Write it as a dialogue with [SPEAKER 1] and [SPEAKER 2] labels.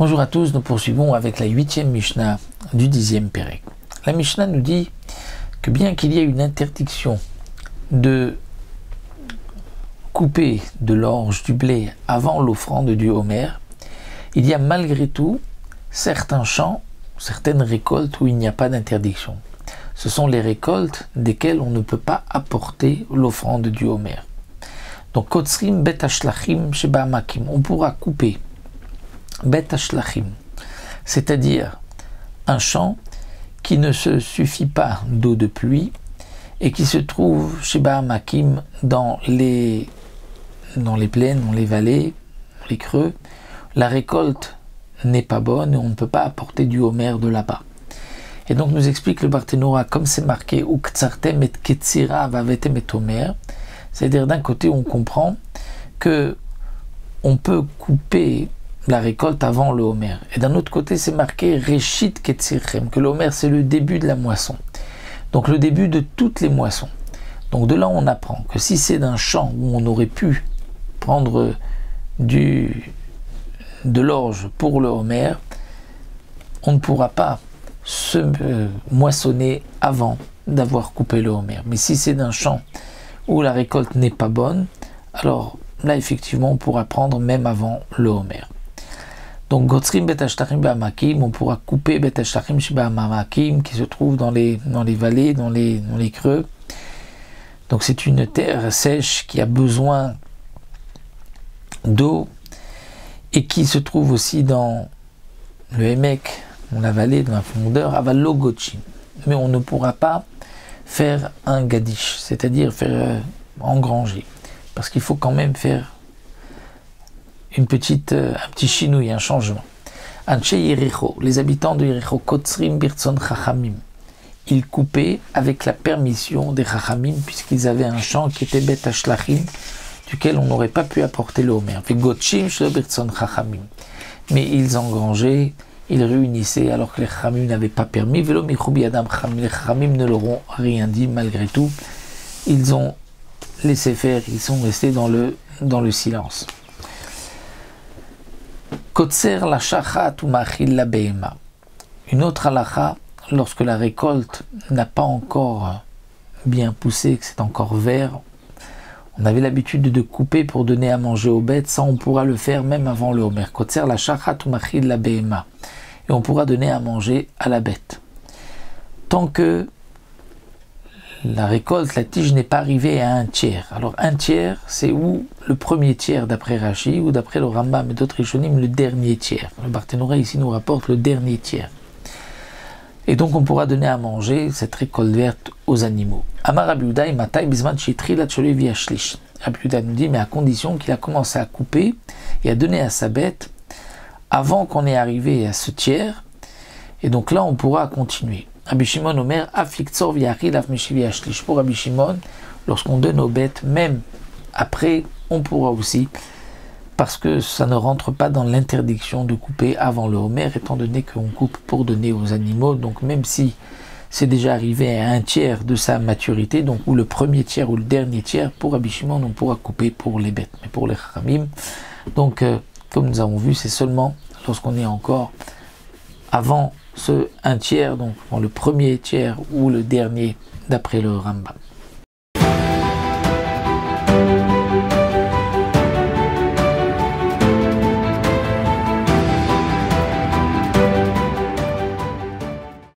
[SPEAKER 1] Bonjour à tous, nous poursuivons avec la 8e Mishnah du 10e Pérec. La Mishnah nous dit que bien qu'il y ait une interdiction de couper de l'orge, du blé avant l'offrande du Homer, il y a malgré tout certains champs, certaines récoltes où il n'y a pas d'interdiction. Ce sont les récoltes desquelles on ne peut pas apporter l'offrande du Homer. Donc, Kotzrim bet hashlachim sheba makim, on pourra couper bet hashlachim, c'est-à-dire un champ qui ne se suffit pas d'eau de pluie et qui se trouve sheba makim dans les plaines, dans les vallées, dans les creux. La récolte n'est pas bonne et on ne peut pas apporter du Homer de là-bas. Et donc nous explique le Barthénora, comme c'est marqué Uktsartem et Ketzira vavetem et Homer, c'est-à-dire d'un côté on comprend que on peut couper la récolte avant le Homer, et d'un autre côté c'est marqué Reshit Ketzirchem, que le Homer c'est le début de la moisson, donc le début de toutes les moissons. Donc de là on apprend que si c'est d'un champ où on aurait pu prendre de l'orge pour le Homer, on ne pourra pas se moissonner avant d'avoir coupé le Homer. Mais si c'est d'un champ où la récolte n'est pas bonne, alors là effectivement on pourra prendre même avant le Homer. Donc Gotzrim bet hashlachim ba'amakim, on pourra couper bet hashlachim ba'amakim qui se trouve dans les vallées, dans les creux. Donc c'est une terre sèche qui a besoin d'eau et qui se trouve aussi dans le Hémek, dans la vallée, dans la profondeur, avalo gotchim. Mais on ne pourra pas faire un gadish, c'est-à-dire faire engranger, parce qu'il faut quand même faire un petit chinouille, un changement. Anche Yericho, les habitants de Yericho, Kotzrim Birtzon Chachamim, ils coupaient avec la permission des Chachamim, puisqu'ils avaient un champ qui était Bet Hashlachim, duquel on n'aurait pas pu apporter le Homer. Mais ils engrangeaient, ils réunissaient alors que les Chachamim n'avaient pas permis. Les Chachamim ne leur ont rien dit malgré tout. Ils ont laissé faire, ils sont restés dans le silence. Kotser la shachat ou machil la behema. Une autre halakha, lorsque la récolte n'a pas encore bien poussé, que c'est encore vert, on avait l'habitude de couper pour donner à manger aux bêtes, ça on pourra le faire même avant le Homer. Kotser la shachat ou machil la behema. Et on pourra donner à manger à la bête. Tant que la récolte, la tige n'est pas arrivée à un tiers. Alors un tiers, c'est où le premier tiers d'après Rashi, ou d'après le Rambam et d'autres Rishonim, le dernier tiers. Le Barthénora ici nous rapporte le dernier tiers. Et donc on pourra donner à manger cette récolte verte aux animaux. Amar Rabbi Yehuda matai bisman shetrilat sholevi ashlish. Rabbi Yehuda nous dit, mais à condition qu'il a commencé à couper et à donner à sa bête avant qu'on ait arrivé à ce tiers. Et donc là on pourra continuer. Rabbi Shimon Omer, Afiktsor viachil afmeshivi ashlish. Pour Rabbi Shimon, lorsqu'on donne aux bêtes, même après, on pourra aussi, parce que ça ne rentre pas dans l'interdiction de couper avant le Homer, étant donné qu'on coupe pour donner aux animaux. Donc même si c'est déjà arrivé à un tiers de sa maturité, donc ou le premier tiers ou le dernier tiers, pour Rabbi Shimon, on pourra couper pour les bêtes. Mais pour les Chachamim, donc comme nous avons vu, c'est seulement lorsqu'on est encore avant un tiers, donc le premier tiers ou le dernier d'après le Rambam.